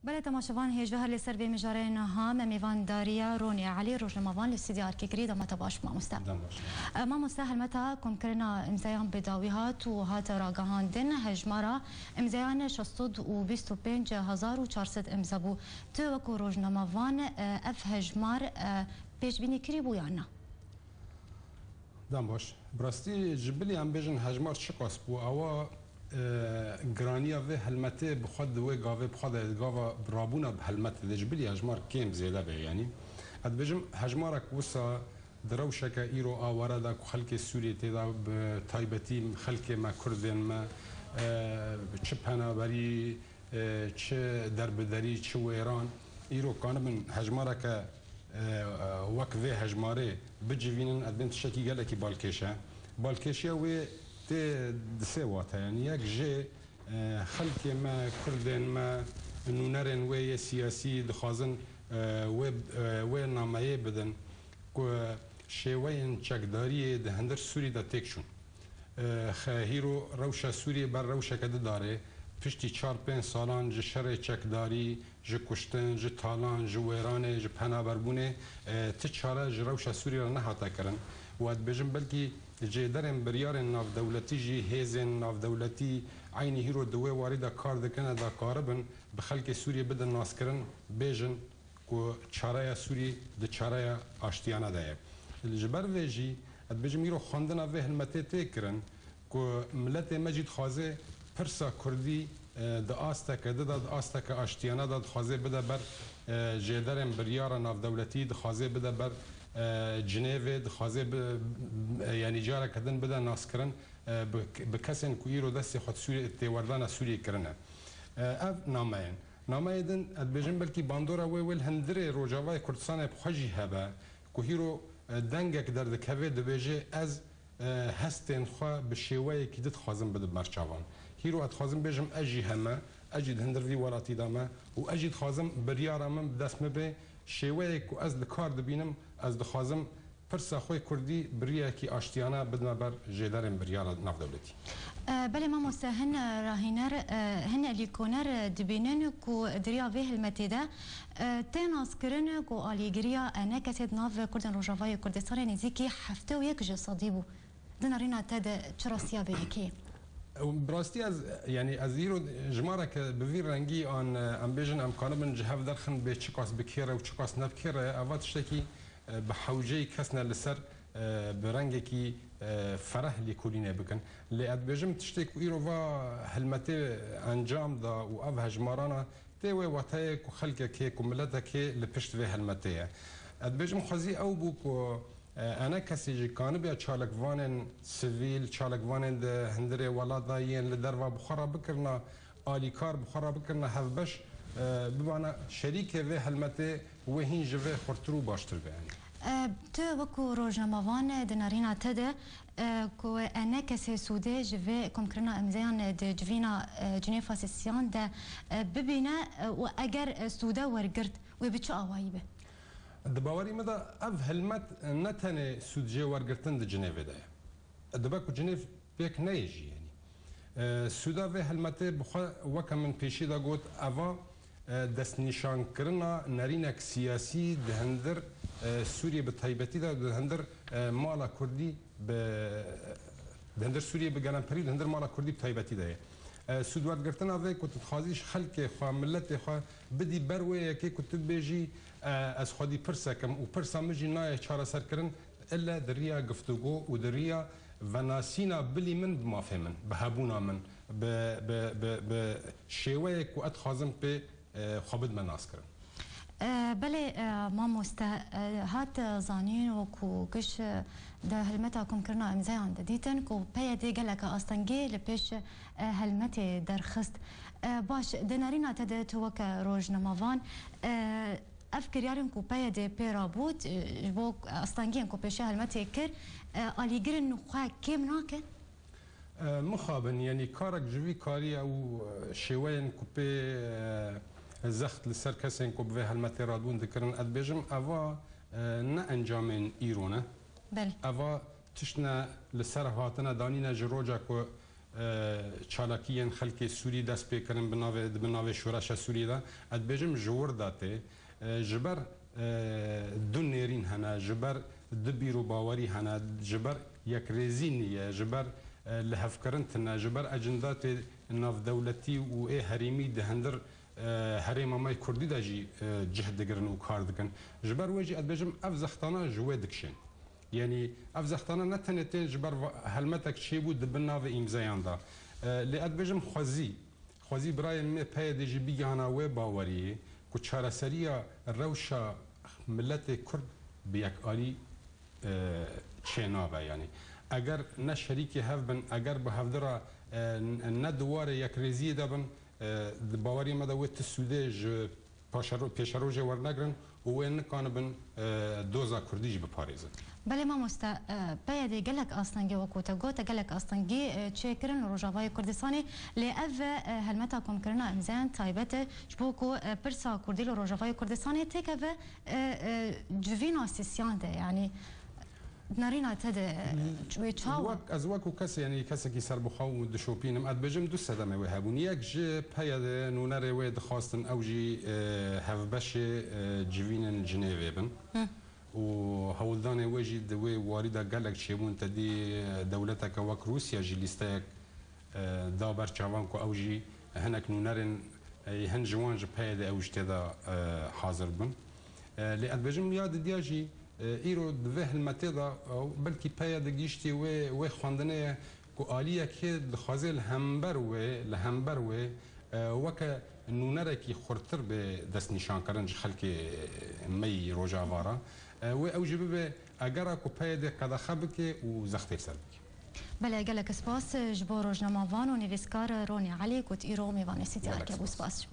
بله تماشاوان هجده لسر به مجاره نها میوان داریا رونی علی روزنامه‌وان لسیدیار که گرید ما تباش ما مستحل متا کم کرنا امزایان بداوی هات و هات راگهاندن هجمارا امزایان 625,400 امزابو تو وکو روزنامه‌وان اف هجمار پیش بینی کری بویانا دم باش براستی جبلی هم بیشن هجمار چقاس بو اوا گرانیا و هلمته بخواد و گاوه بخواد گاوا برابونا بهلمته دجبلی هجمار کم زیاده به یعنی اد بجم هجمارک وسا دروشک ایرو آواره دا خلک سوریه تدا تایبتی خلک ما کردن ما چه پنابری چه دربدری چه ایران ایرو کانبن هجمارک وقت و هجماره بجوینن ادبنت شکی گله کی بالکشه و ته دسه واته یعنی یک جه خلک ما کردن ما نونرن و سیاسی دخوازن و نامه بدن که شوین چکداری دهندر سوری دا تکشون هیرو روشا سوری بر روشا کده داره پشتی 4-5 سالان جه شر چکداری جه کشتن جه تالان جه ویرانه جه پنابربونه ته چاره جه روشا سوری را نهاتا کرن و اد بجم بلکی جه درم بریار ناف دولتی جه هیزن ناف دولتی عینی هیرو دوی واری دا کار دکنه دا کاربن بخلک سوری بدن ناس کرن بیجن که چاره سوری ده چاره آشتیانه دایه جبر ویجی اد بجم هیرو خواندن اوه هلمته تی کرن که ملت مجید خوازه پرسا کردی د آستک د آستک آشتیانه د خوازه بده بر جدرم بریار ناف دولتی د خوازه بده بر جنیو د خوازه یعنی جاره کدن بده ناسکرن بکسن کویرو دست خود سوری تیوردان سوری کرنه اف نامه دن ادبیجن بلکی باندورا ویل هندره روجاوای کردستان بخوجی هبه که هیرو دنگک در دکوه دبیجه از هستن خوا به شیوه کی دت خوازم بده مرچاوان هیرو ات خوازم بجم اجی همه اجید هندر وی ولاتی دامه و اجید خوازم بریارم دست مبه شیوه کو از لکار دبینم از دخوازم پرسا خوی کردی بریا کی آشتیانه بدنا بر جدارم بریار ناف دولتی بله ما مستهن راهینر هن لیکونر دبینن کو دریا وی هلمتیده تناس کرن کو آلیگریا انا کسید ناف کردن روجاوای کردستان نزدیکی هفته و یک جسادی بو دنارینا تد چراسیا به یکی براستی از یعنی از ایرو جماره که بوی رنگی آن امبیجن امکانه جهف درخن به چکاس بکیره و چکاس نبکیره اوات شتکی به حوجه کسنا لسر برنگی کی فرح لیکولینه بکن لیت بجم تشتک ایرو و هلمته انجام دا و او هجمارانا تیوی واتای کو خلق کی کو ملت کی لپشت و هلمته اد بجم خوازی او بو کو انا کسی جی کانه بیا چالکوان سیویل چالکوان ده هندره ولادایین لدروا بخورا بکرنا آلیکار بخورا بکرنا هفبش بمعنى شريكه و هلمته وهين جوه خورترو باشتر بیانی تو وکو روزنامه‌وان دنارینا تده کو انا کسی سوده جوه کم کرنا امزیان ده جوینا جنیفا سیسیان ده ببینه و اگر سوده ورگرد و بچه آوایی به دباوری مدا اف هلمت نتنه سودجه ورگرتن ده جنیوه ده دباکو جنیف بیک نیجی یعنی سودا و هلمته بخوا وکا من پیشی دا گوت اوا دست نشان کرنا نرینک سیاسی دهندر سوریه به تایبتی دا دهندر مالا کردی دهندر سوریه به گرانپری دهندر مالا کردی به تایبتی دا سودوات گرتن اوه کت خازیش خلق خواه ملت خواه بدی بروه یکی کت بیجی از خودی پرسا کم و پرسا مجی نای چاره سر کرن الا دریا گفتگو و دریا و ناسینا بلی من بمافه من بهابونا من به شیوه که ات خازم به خوابد من ناس کرن بله ما هات زانین و کو کش ده هلمتا کم کرنا امزایان ده دیتن کو پیا دی گلک آستنگی لپیش هلمت درخست باش دنارینا تده توک روزنامه‌وان افکریارن کو پیا دی پیرا بود بو آستنگین کو پیش هلمت کر آلیگرن نخواه کم ناکن مخابن یعنی کارک جوی کاری او شوین کو پی زخت لسر کسین کو به هلمت رادون دکرن اد بجم اوا نه انجامن ایرونه بله اوا تشنا لسر هاتنا دانینا جروجا کو چالاکیان خلک سوری دست پیکرن بناوه شورش سوری دا ادبیجم جور داته جبر دو نیرین هنه جبر دو بیرو باوری هنه جبر یک رزینیه جبر لهفکرن تنه جبر اجندات ناف دولتی و ای هریمی دهندر هریم مای کردی دا جی جهد دگرن و کار دکن جبر وجی ادبیجم اف زختانه جوه دکشن يعني افزختانا نتنتين جبر هلمتك شي بود بناف امزيان دا لأد بجم خوزي براي مي باي دي جي بيانا و باوري كو چارسريا روشا ملت كرد بيك آلي چينابا يعني اگر نه شريكي هف بن اگر بهفدرا نه دوار يك ريزي دابن باوري مدا ويت السوداج پیشروج ورنگرن و وين كان بن دوزا كرديج بباريزن بله ما مستا باید گلک آستانگی وکوتا گوتا گلک آستانگی چه کرن روجاوای کردستانی لأف هلمتا کم کرنا امزان تایبت شبوکو پرسا کردی روجاوای کردستانی تک و جوین آسیسیان ده يعني نارينا تد شوي تشاو از وکو کس یعنی کسی کی سر بخو دشوپینم اد بجم دو سدمه و هبون یک ج پیاد نونره و دخواستن اوجی هفبش جوینن جنیو بن و هولدان وجی دوی وارد گلک چیبون تدی دولتک وک روسیا جی لیستک دابر چاوان کو اوجی هنک نونرن هن جوان ج پیاد اوج تدا حاضر بن لاد بجم یاد دیاجی ایرو دوه هلمته دا بلکی پایا دگیشتی و خواندنه کو آلیه که دخوازه لهمبر و وکه نونره کی خورتر به دست نشان کردن خلک می روجاوارا و اوجبه به اگر کو پایا ده قدخه بکه و زخته سر بکه بله گلک سپاس جبو روزنامه‌وان و نویسکار رونی علی کوت ایرو میوان سیتی ارکبو سپاس